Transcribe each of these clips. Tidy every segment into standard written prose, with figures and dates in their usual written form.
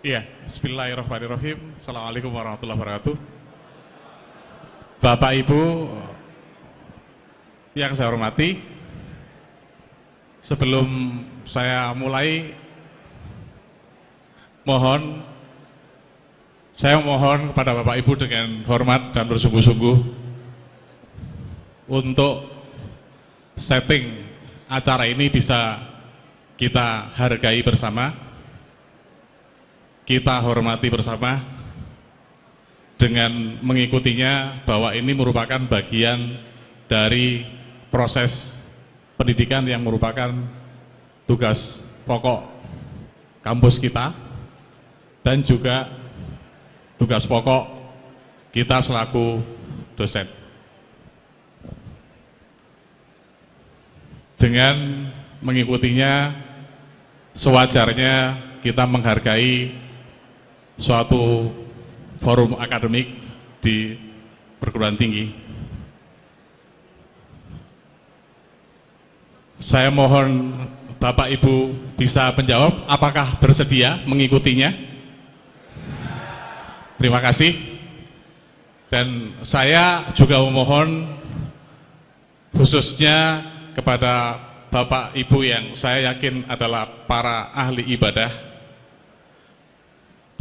Iya, bismillahirrahmanirrahim. Assalamualaikum warahmatullahi wabarakatuh. Bapak Ibu yang saya hormati, sebelum saya mulai, saya mohon kepada Bapak Ibu dengan hormat dan bersungguh-sungguh untuk setting acara ini bisa kita hargai bersama, kita hormati bersama dengan mengikutinya, bahwa ini merupakan bagian dari proses pendidikan yang merupakan tugas pokok kampus kita dan juga tugas pokok kita selaku dosen. Dengan mengikutinya, sewajarnya kita menghargai suatu forum akademik di perguruan tinggi. Saya mohon Bapak Ibu bisa menjawab apakah bersedia mengikutinya. Terima kasih. Dan saya juga memohon khususnya kepada Bapak Ibu yang saya yakin adalah para ahli ibadah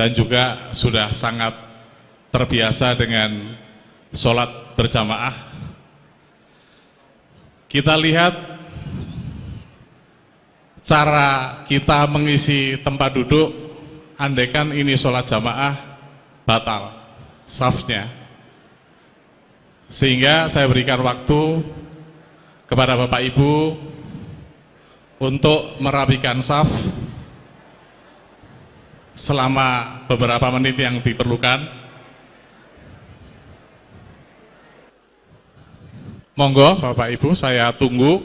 dan juga sudah sangat terbiasa dengan sholat berjamaah. Kita lihat cara kita mengisi tempat duduk, andaikan ini sholat jamaah, batal safnya. Sehingga saya berikan waktu kepada Bapak Ibu untuk merapikan saf selama beberapa menit yang diperlukan. Monggo Bapak Ibu, saya tunggu.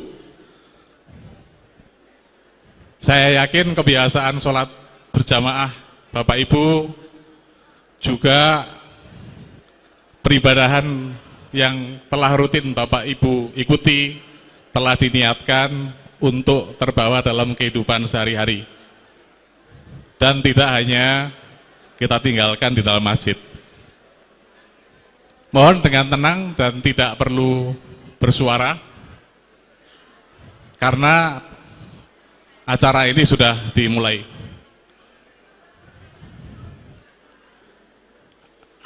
Saya yakin kebiasaan sholat berjamaah Bapak Ibu, juga peribadahan yang telah rutin Bapak Ibu ikuti, telah diniatkan untuk terbawa dalam kehidupan sehari-hari. Dan tidak hanya kita tinggalkan di dalam masjid. Mohon dengan tenang dan tidak perlu bersuara, karena acara ini sudah dimulai.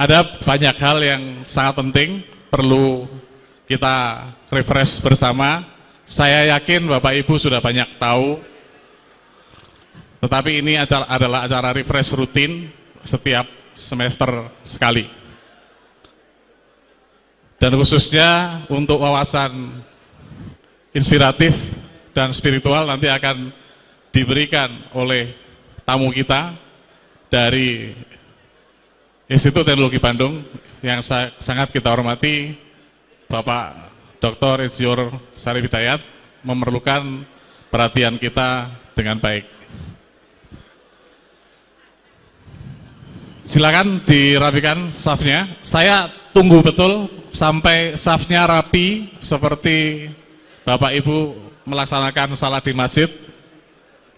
Ada banyak hal yang sangat penting perlu kita refresh bersama. Saya yakin Bapak Ibu sudah banyak tahu, tetapi ini adalah acara refresh rutin setiap semester sekali. Dan khususnya untuk wawasan inspiratif dan spiritual nanti akan diberikan oleh tamu kita dari Institut Teknologi Bandung yang sangat kita hormati, Bapak Dr. Insinyur Syarif Hidayat, memerlukan perhatian kita dengan baik. Silakan dirapikan safnya. Saya tunggu betul sampai safnya rapi seperti Bapak Ibu melaksanakan salat di masjid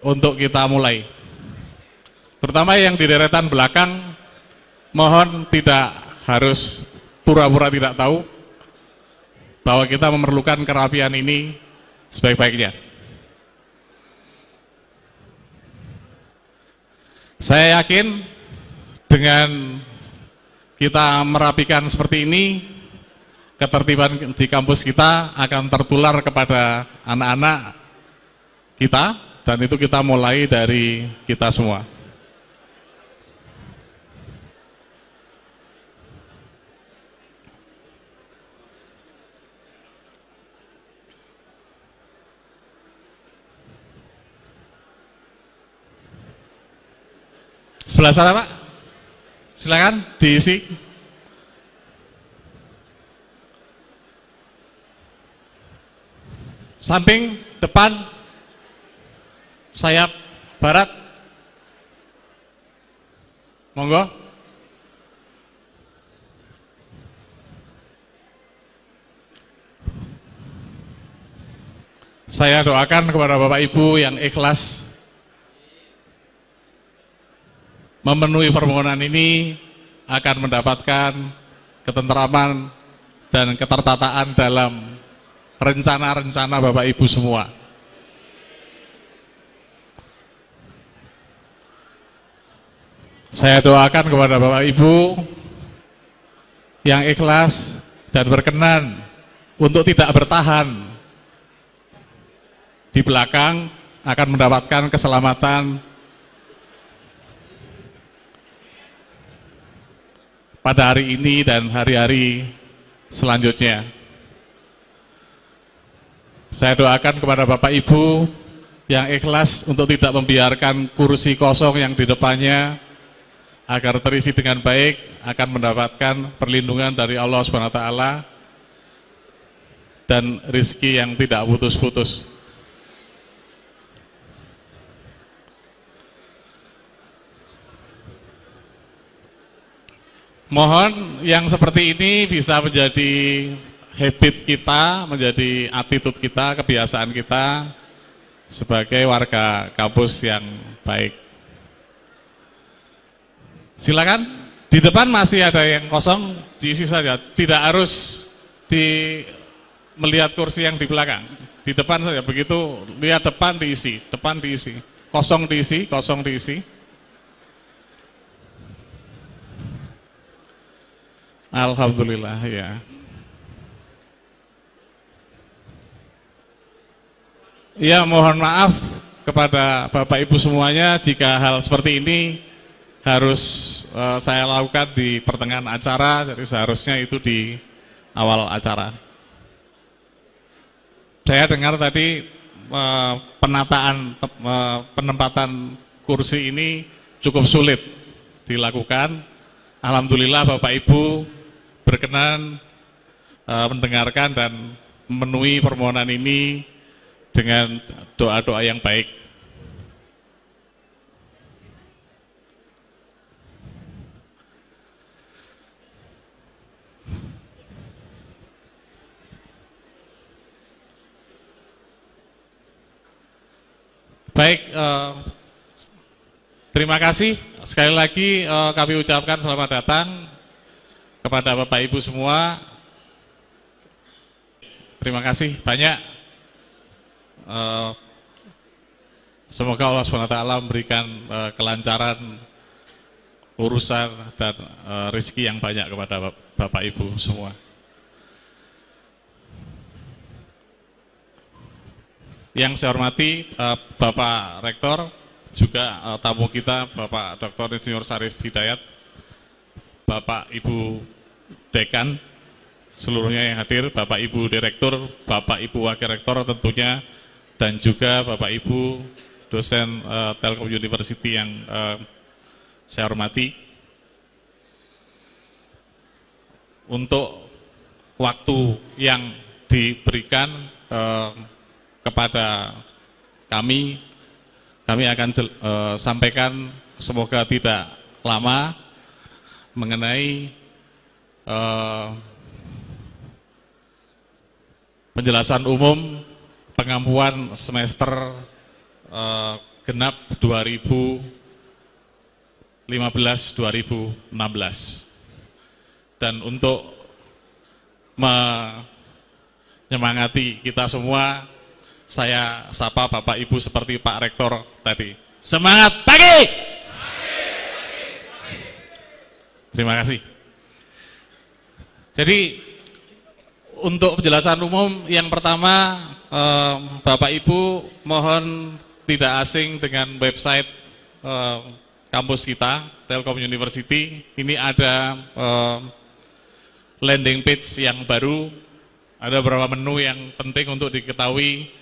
untuk kita mulai. Terutama yang di deretan belakang, mohon tidak harus pura-pura tidak tahu bahwa kita memerlukan kerapian ini sebaik-baiknya. Saya yakin dengan kita merapikan seperti ini, ketertiban di kampus kita akan tertular kepada anak-anak kita, dan itu kita mulai dari kita semua. Sebelah sana Pak, silakan diisi. Samping, depan, sayap barat, monggo. Saya doakan kepada Bapak Ibu yang ikhlas memenuhi permohonan ini akan mendapatkan ketenteraman dan ketertataan dalam rencana-rencana Bapak Ibu semua. Saya doakan kepada Bapak Ibu yang ikhlas dan berkenan untuk tidak bertahan di belakang akan mendapatkan keselamatan pada hari ini dan hari-hari selanjutnya. Saya doakan kepada Bapak Ibu yang ikhlas untuk tidak membiarkan kursi kosong yang di depannya agar terisi dengan baik, akan mendapatkan perlindungan dari Allah SWT dan rizki yang tidak putus-putus. Mohon yang seperti ini bisa menjadi habit kita, menjadi attitude kita, kebiasaan kita sebagai warga kampus yang baik. Silakan, di depan masih ada yang kosong, diisi saja. Tidak harus melihat kursi yang di belakang. Di depan saja, begitu lihat depan diisi, kosong diisi, kosong diisi. Alhamdulillah ya. Ya, mohon maaf kepada Bapak Ibu semuanya jika hal seperti ini harus saya lakukan di pertengahan acara, jadi seharusnya itu di awal acara. Saya dengar tadi penempatan kursi ini cukup sulit dilakukan. Alhamdulillah Bapak Ibu berkenan mendengarkan dan memenuhi permohonan ini dengan doa-doa yang baik. Baik, terima kasih. Sekali lagi kami ucapkan selamat datang kepada Bapak Ibu semua. Terima kasih banyak. Semoga Allah SWT memberikan kelancaran urusan dan rezeki yang banyak kepada Bapak Ibu semua. Yang saya hormati Bapak Rektor, juga tamu kita Bapak Dr. Insinyur Syarif Hidayat, Bapak Ibu Dekan, seluruhnya yang hadir, Bapak Ibu Direktur, Bapak Ibu Wakil Rektor tentunya, dan juga Bapak Ibu dosen Telkom University yang saya hormati. Untuk waktu yang diberikan kepada kami akan sampaikan semoga tidak lama mengenai penjelasan umum pengampuan semester genap 2015-2016. Dan untuk menyemangati kita semua, saya sapa Bapak Ibu seperti Pak Rektor tadi. Semangat pagi! Terima kasih. Jadi untuk penjelasan umum yang pertama, Bapak Ibu mohon tidak asing dengan website kampus kita, Telkom University. Ini ada landing page yang baru, ada beberapa menu yang penting untuk diketahui.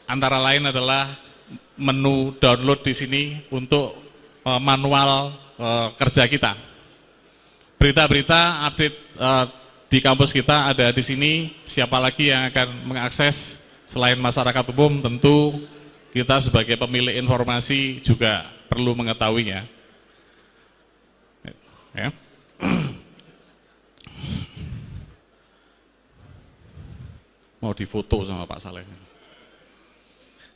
Antara lain adalah menu download di sini untuk manual kerja kita. Berita-berita update di kampus kita ada di sini. Siapa lagi yang akan mengakses selain masyarakat umum, tentu kita sebagai pemilik informasi juga perlu mengetahuinya. Ya. Mau difoto sama Pak Saleh.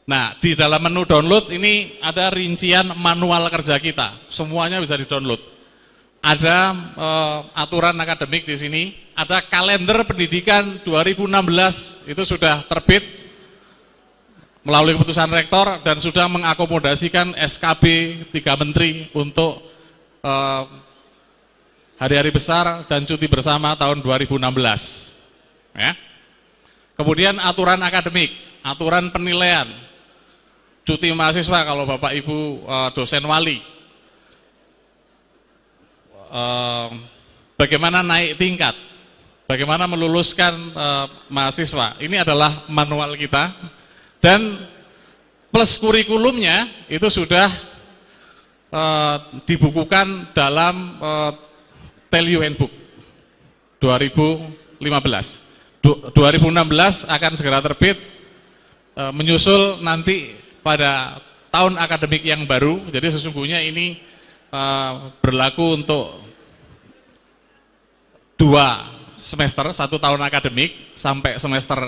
Nah, di dalam menu download ini ada rincian manual kerja kita, semuanya bisa di-download. Ada aturan akademik di sini, ada kalender pendidikan 2016 itu sudah terbit melalui keputusan rektor dan sudah mengakomodasikan SKB 3 Menteri untuk hari-hari besar dan cuti bersama tahun 2016. Ya. Kemudian aturan akademik, aturan penilaian, cuti mahasiswa kalau Bapak Ibu dosen wali, bagaimana naik tingkat, bagaimana meluluskan mahasiswa, ini adalah manual kita, dan plus kurikulumnya itu sudah dibukukan dalam Tell-You Handbook 2015. 2016 akan segera terbit, menyusul nanti pada tahun akademik yang baru. Jadi sesungguhnya ini berlaku untuk 2 semester, 1 tahun akademik sampai semester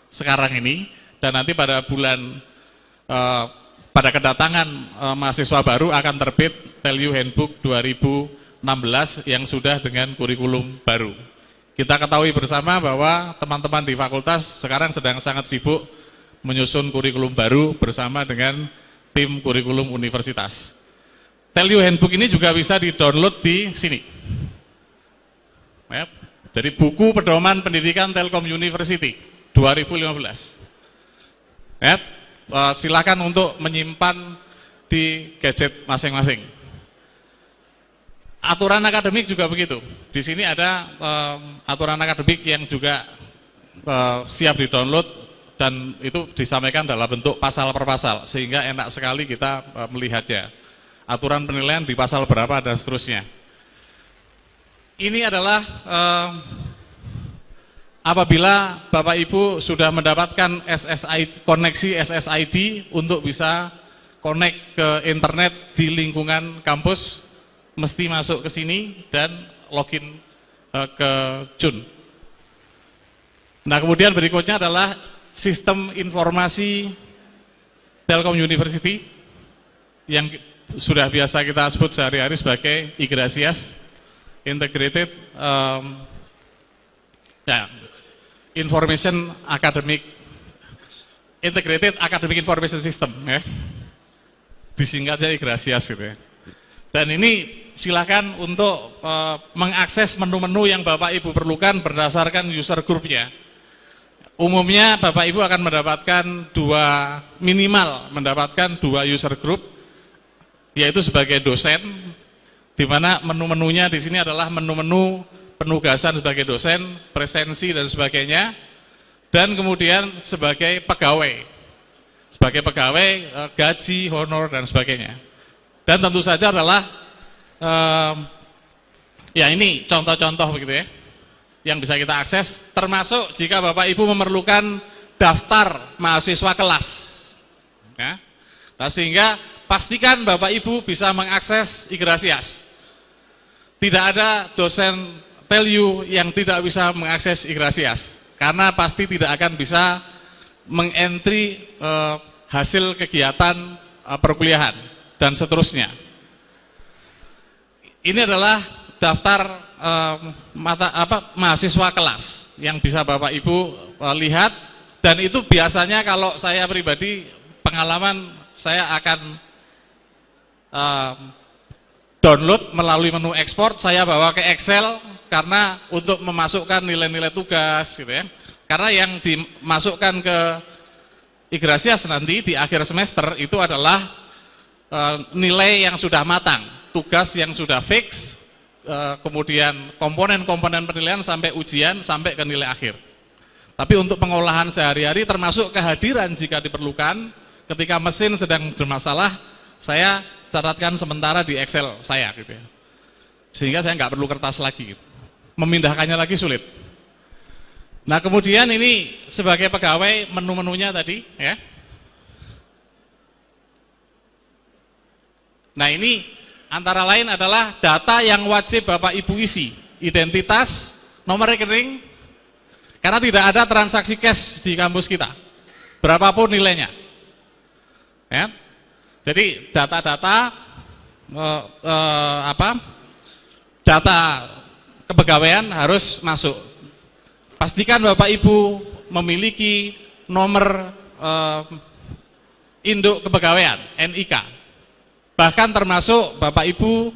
sekarang ini, dan nanti pada bulan pada kedatangan mahasiswa baru akan terbit Tell-You Handbook 2016 yang sudah dengan kurikulum baru. Kita ketahui bersama bahwa teman-teman di fakultas sekarang sedang sangat sibuk menyusun kurikulum baru bersama dengan tim kurikulum universitas. Tell-You Handbook ini juga bisa di-download di sini. Ya, jadi buku pedoman pendidikan Telkom University 2015. Ya, silakan untuk menyimpan di gadget masing-masing. Aturan akademik juga begitu. Di sini ada aturan akademik yang juga siap di-download dan itu disampaikan dalam bentuk pasal per pasal, sehingga enak sekali kita melihatnya. Aturan penilaian di pasal berapa dan seterusnya. Ini adalah apabila Bapak Ibu sudah mendapatkan koneksi SSID untuk bisa connect ke internet di lingkungan kampus, mesti masuk ke sini dan login ke Jun. Nah, kemudian berikutnya adalah sistem informasi Telkom University yang sudah biasa kita sebut sehari-hari sebagai IGRASIAS, Integrated Information Academic Integrated Academic Information System, ya. Disingkatnya IGRASIAS gitu ya. Dan ini silakan untuk mengakses menu-menu yang Bapak Ibu perlukan berdasarkan user groupnya. Umumnya Bapak Ibu akan mendapatkan minimal mendapatkan 2 user group, yaitu sebagai dosen, di mana menu-menunya di sini adalah menu-menu penugasan sebagai dosen, presensi dan sebagainya, dan kemudian sebagai pegawai, gaji, honor dan sebagainya. Dan tentu saja adalah ya ini contoh-contoh begitu ya, yang bisa kita akses, termasuk jika Bapak Ibu memerlukan daftar mahasiswa kelas, ya. Nah, sehingga pastikan Bapak Ibu bisa mengakses IGRASIAS. Tidak ada dosen Tell-You yang tidak bisa mengakses IGRASIAS, karena pasti tidak akan bisa mengentry hasil kegiatan perkuliahan dan seterusnya. Ini adalah daftar mahasiswa kelas yang bisa Bapak Ibu lihat, dan itu biasanya kalau saya pribadi pengalaman saya akan download melalui menu ekspor, saya bawa ke Excel karena untuk memasukkan nilai-nilai tugas gitu ya. Karena yang dimasukkan ke IGRASIAS nanti di akhir semester itu adalah nilai yang sudah matang, tugas yang sudah fix, kemudian komponen-komponen penilaian sampai ujian, sampai ke nilai akhir. Tapi untuk pengolahan sehari-hari termasuk kehadiran jika diperlukan, ketika mesin sedang bermasalah, saya catatkan sementara di Excel saya gitu ya. Sehingga saya nggak perlu kertas lagi, memindahkannya lagi sulit. Nah, kemudian ini sebagai pegawai menu-menunya tadi ya. Nah, ini antara lain adalah data yang wajib Bapak Ibu isi, identitas, nomor rekening, karena tidak ada transaksi cash di kampus kita, berapapun nilainya. Ya. Jadi data-data data kepegawaian harus masuk. Pastikan Bapak Ibu memiliki nomor induk kepegawaian NIK. Bahkan termasuk Bapak Ibu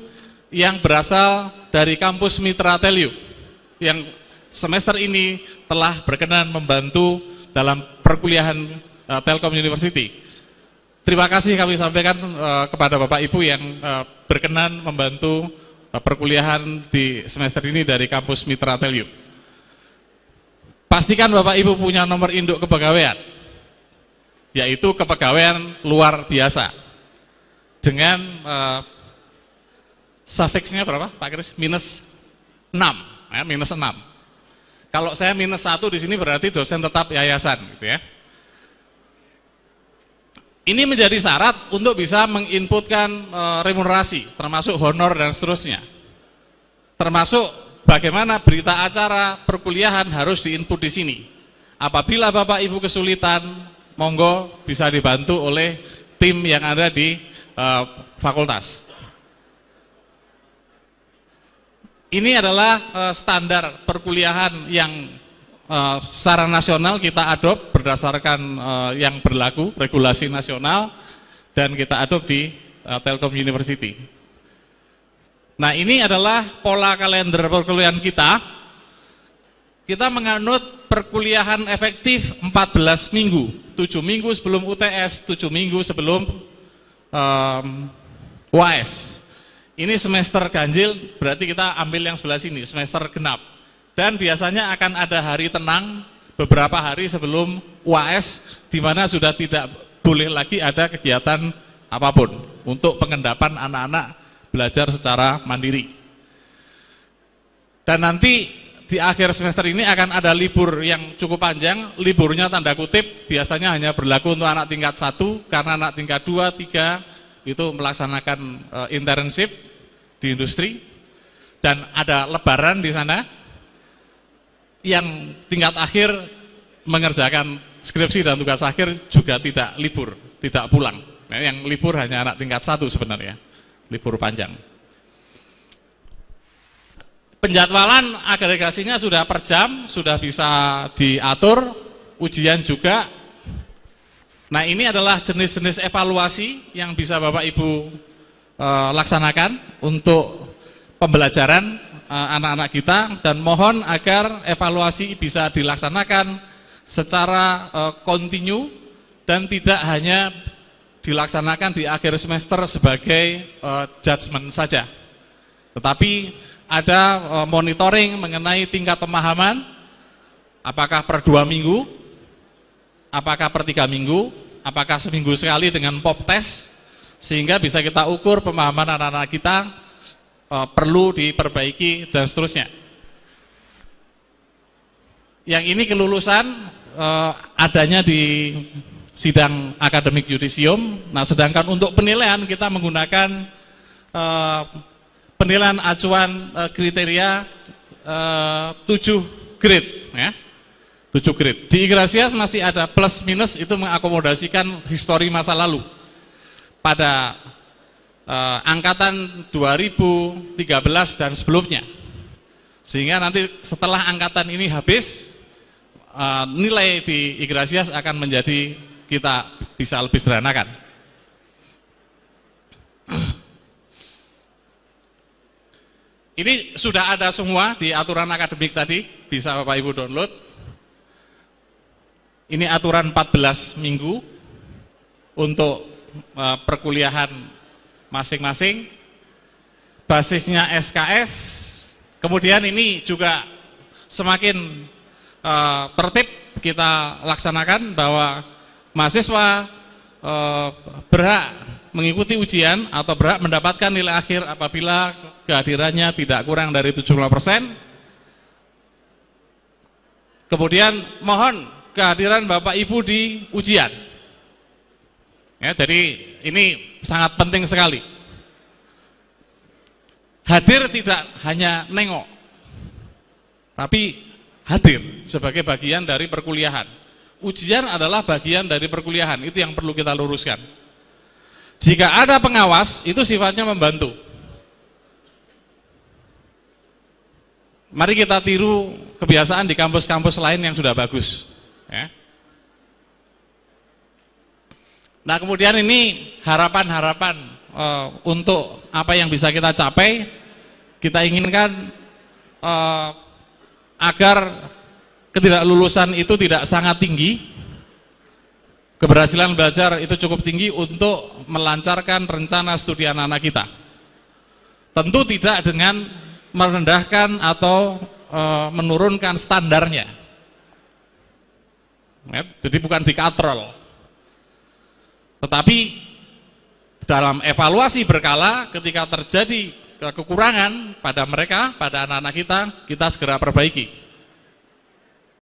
yang berasal dari kampus Mitra Telyu yang semester ini telah berkenan membantu dalam perkuliahan Telkom University. Terima kasih kami sampaikan kepada Bapak Ibu yang berkenan membantu perkuliahan di semester ini dari kampus Mitra Telyu. Pastikan Bapak Ibu punya nomor induk kepegawaian, yaitu kepegawaian luar biasa dengan sufiksnya berapa Pak Kris? -6, ya, -6. Kalau saya -1 di sini berarti dosen tetap yayasan, gitu ya. Ini menjadi syarat untuk bisa menginputkan remunerasi, termasuk honor dan seterusnya. Termasuk bagaimana berita acara perkuliahan harus diinput di sini. Apabila Bapak Ibu kesulitan, monggo bisa dibantu oleh tim yang ada di fakultas. Ini adalah standar perkuliahan yang secara nasional kita adopt berdasarkan yang berlaku, regulasi nasional, dan kita adopt di Telkom University. Nah, ini adalah pola kalender perkuliahan kita. Kita menganut perkuliahan efektif 14 minggu, 7 minggu sebelum UTS, 7 minggu sebelum UAS. Ini semester ganjil, berarti kita ambil yang sebelah sini, semester genap. Dan biasanya akan ada hari tenang beberapa hari sebelum UAS, di mana sudah tidak boleh lagi ada kegiatan apapun untuk pengendapan anak-anak belajar secara mandiri. Dan nanti di akhir semester ini akan ada libur yang cukup panjang, liburnya tanda kutip biasanya hanya berlaku untuk anak tingkat 1, karena anak tingkat 2, 3 itu melaksanakan internship di industri, dan ada lebaran di sana. Yang tingkat akhir mengerjakan skripsi dan tugas akhir juga tidak libur, tidak pulang. Nah, yang libur hanya anak tingkat 1 sebenarnya, libur panjang. Penjadwalan agregasinya sudah per jam, sudah bisa diatur, ujian juga. Nah, ini adalah jenis-jenis evaluasi yang bisa Bapak Ibu laksanakan untuk pembelajaran anak-anak kita, dan mohon agar evaluasi bisa dilaksanakan secara kontinu dan tidak hanya dilaksanakan di akhir semester sebagai judgement saja, tetapi ada monitoring mengenai tingkat pemahaman, apakah per 2 minggu, apakah per 3 minggu, apakah seminggu sekali dengan pop test, sehingga bisa kita ukur pemahaman anak-anak kita perlu diperbaiki dan seterusnya. Yang ini kelulusan adanya di sidang akademik yudisium. Nah, sedangkan untuk penilaian kita menggunakan penilaian acuan kriteria 7 grade, ya. 7 grade. Di Igrasias masih ada plus minus, itu mengakomodasikan histori masa lalu. Pada angkatan 2013 dan sebelumnya, sehingga nanti setelah angkatan ini habis, nilai di Igrasias akan menjadi kita bisa lebih sederhanakan. Ini sudah ada semua di aturan akademik tadi, bisa Bapak Ibu download. Ini aturan 14 minggu untuk perkuliahan masing-masing, basisnya SKS. Kemudian ini juga semakin tertib kita laksanakan bahwa mahasiswa berhak mengikuti ujian atau berhak mendapatkan nilai akhir apabila kehadirannya tidak kurang dari 75%. Kemudian mohon kehadiran Bapak Ibu di ujian. Ya, jadi ini sangat penting sekali. Hadir tidak hanya nengok, tapi hadir sebagai bagian dari perkuliahan. Ujian adalah bagian dari perkuliahan, itu yang perlu kita luruskan. Jika ada pengawas, itu sifatnya membantu. Mari kita tiru kebiasaan di kampus-kampus lain yang sudah bagus. Ya. Nah, kemudian ini harapan-harapan untuk apa yang bisa kita capai. Kita inginkan agar ketidaklulusan itu tidak sangat tinggi, keberhasilan belajar itu cukup tinggi untuk melancarkan rencana studi anak-anak kita. Tentu tidak dengan merendahkan atau menurunkan standarnya. Ya, jadi bukan dikatrol. Tetapi dalam evaluasi berkala ketika terjadi kekurangan pada mereka, pada anak-anak kita segera perbaiki.